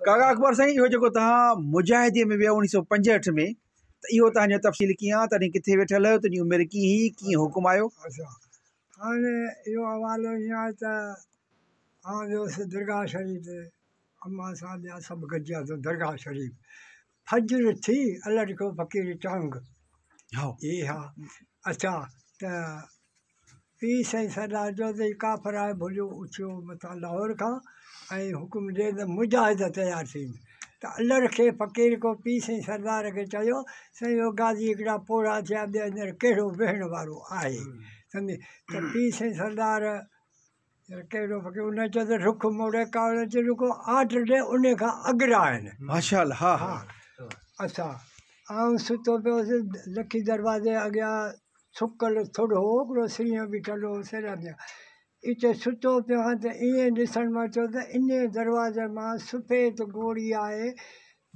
काका अकबर साईं इहो जेको तव्हां मुजाहिदीअ में विया 1965 में त इहो तव्हांजो तफ़सील कीअं आहे तॾहिं किथे वेठल आहियो तुंहिंजी उमिरि कीअं हुई कीअं हुकुम आयो अच्छा हाणे इहो हवालो ईअं आहे त आउं वियुसि दरगाह शरीफ़ ते अम्मा सां ॿिया सभु गॾिजियासीं दरगाह शरीफ़ फजर थी अलॻि को फ़क़ीर टांग हा इहे हा अच्छा त पीउ साईं सरदार जो त काफ़र आहे भुलियो उथियो मथां लाहौर खां ऐं हुकुम ॾे त मुजाहिद तयारु थींदा त अलर खे फ़क़ीर को पीउ साईं सरदार खे चयो साईं इहो गाज़ी हिकिड़ा पोड़ा थिया ॿिया हींअर कहिड़ो वेहण वारो आहे सम्झे त पीउ साईं सरदार कहिड़ो फ़क़ीर उन चयो त रुख मोड़े कावड़ चयो रुको आर्डर ॾे उन खां अॻिरा आहिनि माशाअल्लाह हा हा अच्छा आउं सुतो पियोसि लखी दरवाज़े अॻियां सुकल थोरो हो हिकिड़ो सीअं बीठल हो सिर में इते सुतो पियो आहियां त ईअं ॾिसण में अचो त इन दरवाज़े मां सफ़ेद गोड़ी आहे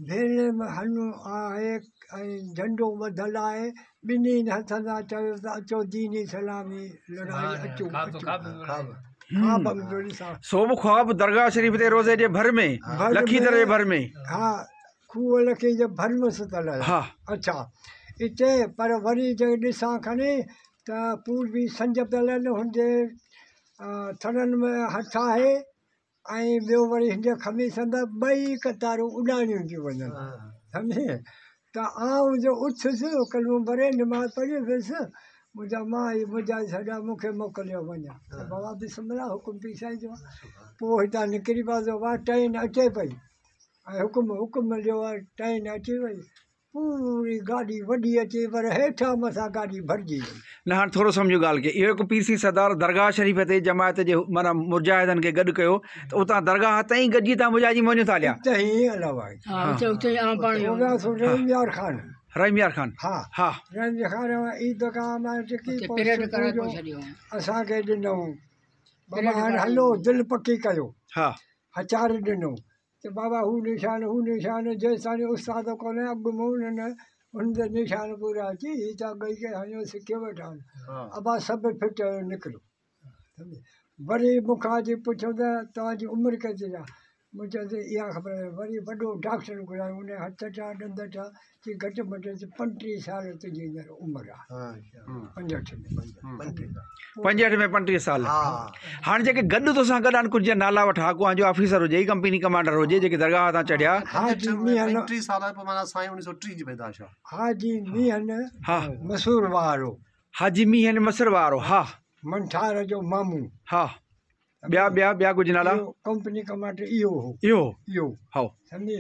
भेरे में हनू आहे ऐं झंडो ॿधल आहे ॿिन्ही हथनि सां चयो त अचो दीनी इस्लामी लड़ाई अचो ख्वाब में पियो ॾिसां सो बि ख्वाब दरगाह शरीफ़ ते रोज़े जे भर में लखी दर जे भर में हा खूह लखी जे भर में सुतल आहे हा अच्छा इते पर वरी जे ॾिसां खणी त पूर्वी संज पियल आहिनि हुनजे थड़नि में हथ आहे ऐं ॿियो वरी हिनजे खमीस अंदरि ॿई कतारूं उॾाणियूं थियूं वञनि सम्झे त आउं जो उथियुसि कलमो भरे निमाज़ पढ़ी वियुसि मुंहिंजा मां ई मुंहिंजा सॼा मूंखे मोकिलियो वञा त बाबा बिस्मिल्लाह हुकुम पी साईं जो पोइ हितां निकिरी पियासीं वाह ट्रेन अचे पई ऐं हुकुम ॾियो आहे ट्रेन अची वई पूरी गाॾी वॾी अची पर हेठां मथां गाॾी भरिजी वई न हाणे थोरो सम्झो ॻाल्हि खे इहो हिकु पीर सी सरदार दरगाह शरीफ़ ते जमायत जे माना मुजाहिदनि खे गॾु कयो त उतां दरगाह ताईं गॾिजी तव्हां मुजाहिदी वञो था हलिया त हीअं अलावा रहीमयार ख़ान रहीमयार ख़ान हा हा रहीमयार ख़ान ईदगाह मां टिकी असांखे ॾिनऊं बाबा हाणे हलो दिलि पकी कयो हा हचार ॾिनो त बाबा हू निशान जेसिताईं उस्ताद कोन्हे अॻु में उन्हनि हुनजे निशान पूरा अची हीअ त ॿई खे हणियो सिखियो वेठा आहिनि अबा सभु फिट निकिरो वरी मूंखां अची पुछियो त तव्हांजी उमिरि केतिरी आहे मूं चयोसि इहा ख़बर वरी वॾो डॉक्टर घुरायो उन हथ छा ॾंद छा चई घटि में घटि 35 साल तुंहिंजी हींअर उमिरि आहे 65 में 35 साल हाणे जेके गॾु तोसां गॾु आहिनि कुझु नाला वठा हाकुआ जो ऑफिसर हुजे कंपनी कमांडर हुजे जेके दरगाह तां चढ़िया हाजी मीहन हा मसूर वारो हाजी मीहन मसर वारो हा मंठार जो मामू हा ॿिया कुझु नाला कंपनी कमांडर इहो हो इहो हा सम्झे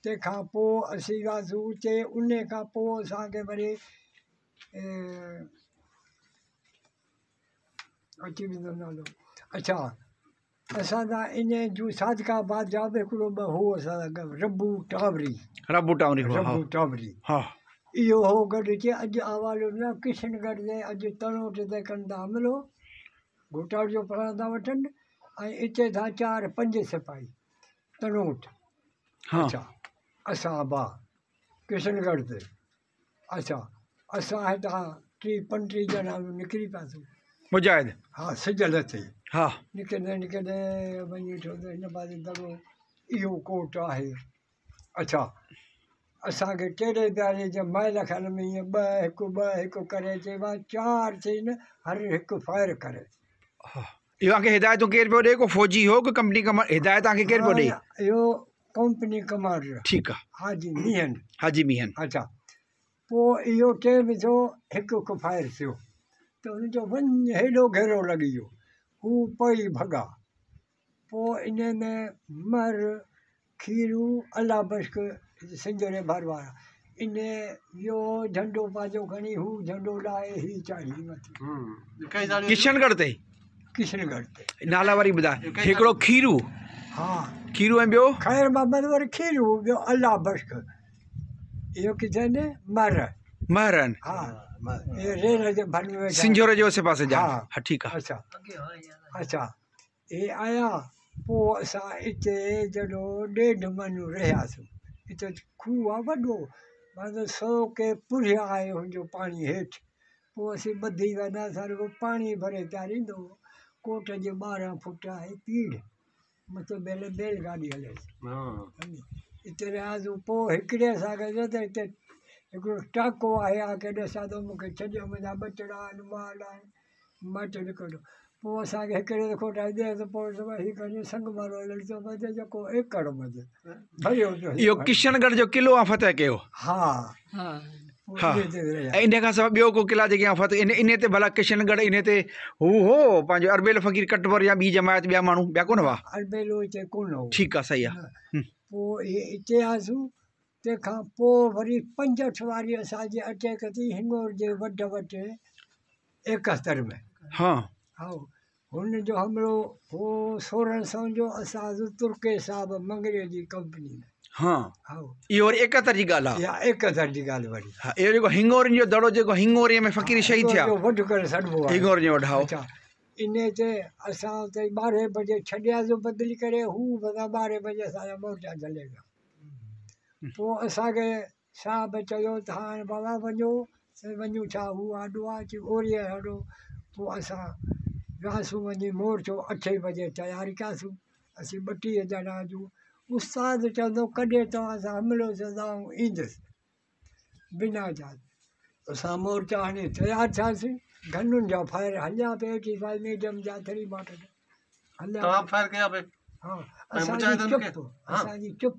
तंहिंखां पोइ असीं वियासीं उते उन खां पोइ असांखे वरी अची वेंदो नालो अच्छा असांजा इन जूं सादिकाबाद जा बि हिकिड़ो ॿ हो असांजा रबू टावरी हा इहो हो गॾु अचे अॼु आवाज़ न किशनगढ़ जे अॼु तणोट ते कनि था हमिलो घोटाल जो प्रण था वठनि ऐं इते था 4-5 सिपाही तणोट अच्छा असां किशनगढ़ ते अच्छा असां हितां 30-35 ॼणा निकिरी पियासीं मुजाहिद हा सिजल ते हा निकिरंदे वञी ठो त हिन पासे दड़ो इहो कोट आहे अच्छा असांखे टेड़े प्यारे जे माइल खन में ईअं 2-1 करे चइबा 4 चई हर हिकु फायर करे इहो तव्हांखे हिदायतूं केरु पियो ॾे को फौजी हो को कंपनी कमांडर हिदायत तव्हांखे केरु पियो ॾे इहो कंपनी कमांडर ठीकु आहे हाजी मीहन अच्छा पोइ इहो टाइम थियो हिकु फायर थियो त हुनजो वञ हेॾो घेरो लॻी वियो हू पई भॻा पोइ इन में मर खीरू अला बश्क सिंजरे भर वारा इन इहो झंडो पंहिंजो खणी हू झंडो लाहे हीअ चाढ़ी मथे किशनगढ़ ते नाला वरी ॿुधाए हिकिड़ो खीरू हा खीरू ऐं ॿियो ख़ैर मोहम्मद वरी खीरू ॿियो अला बश्क इहो किथे आहिनि महरन हा रेल जे भर में सिंजोरे जे उसे पासे जा हा ठीकु आहे अच्छा हे आया पोइ असां हिते जॾो 1.5 महीनो रहियासीं हिते खूह आहे वॾो माना 100 के पुरिया आहे हुनजो पाणी हेठि पोइ असीं ॿधी वेंदा असां रुॻो पाणी भरे तयारींदो कोट जे 12 फुट आहे पीढ़ मथां बैलगाॾी हले हाँ हिते रहियासीं पोइ हिकिड़े असां गॾु त हिते हिकिड़ो टाको आहे केॾे असां त मूंखे छॾियो मुंहिंजा ॿचिड़ा आहिनि माल आहिनि मट निकिरो पोइ असांखे हिकिड़े दफ़ो ठाहे त पोइ हीअ कजे संगमरमर ललितो मथे जेको एकड़ मथे भरियो पियो इहो किशनगढ़ जो किलो आहे फतह कयो। हा हा ऐं इन खां सवाइ ॿियो को किला जेके आहे फतह इन ते भला किशनगढ़ इन ते हू हो पंहिंजो अरबेल फ़कीर कटवर या ॿी जमायत ॿिया माण्हू ॿिया कोन हुआ? अरबेलो हिते कोन हो। ठीकु आहे सही आहे। पोइ हिते आयासीं तंहिंखां पोइ वरी 65 वारी असांजी अटैक थी हिंगोर जे वटि 71 में। हा हा हुनजो हमिलो हो 1600 जो असां तुर्के साहिब मंगरे जी कंपनी में। हा हा इहो वरी 71 जी ॻाल्हि आहे। इहा 71 जी ॻाल्हि वरी। हा इहो जेको हिंगोरनि जो दड़ो जेको हिंगोरीअ में फ़कीर शहीद थिया वढ करे सॾिबो आहे हिंगोर जो वढाओ। अच्छा इन ते असां हुते 12 बजे छॾियासीं बदिली करे हू बदा 12 बजे असांजा मोर्चा जले विया। पोइ असांखे साहिब चयो त हाणे बाबा वञूं छा हू आॾो आहे अची ओरीअ हॾो। पोइ असां वियासीं वञी मोर्चो 8 बजे तयारी कयासीं असीं 32 ॼणा जूं। उस्ताद चवंदो कॾहिं तव्हां सां हमिलो चवंदा ईंदुसि बिना इजाज़त। असां मोर्चा हाणे तयारु थियासीं गनुनि जा फायर हलिया पिया 85 मीडियम जा 3 बाटल हलिया। तव्हां फायर कया पे? हा मुजाहिदनि खे? असांजी चुप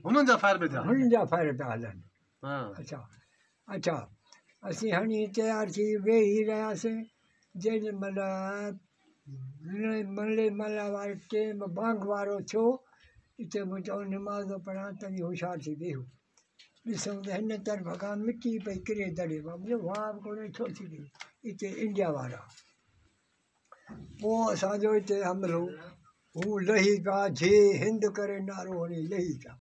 हुननि जा फायर पे थिया? हुननि जा फायर पिया हलनि। हाँ अच्छा अच्छा असीं हाणे तयारु थी वेही रहियासीं जेॾी महिल मल्ला वारे टेम बांग वारो थियो हिते मूं चयो निमाज़ पढ़ां तॾहिं होशियारु थी वियो ॾिसूं त हिन तरफ़ खां मिटी पई किरे दड़े मुंहिंजो वाह बि कोन्हे छो थी वई हिते इंडिया वारा। पोइ असांजो हिते हमिलो हू लही पिया जे हिंद करे नारो हणी लही पिया।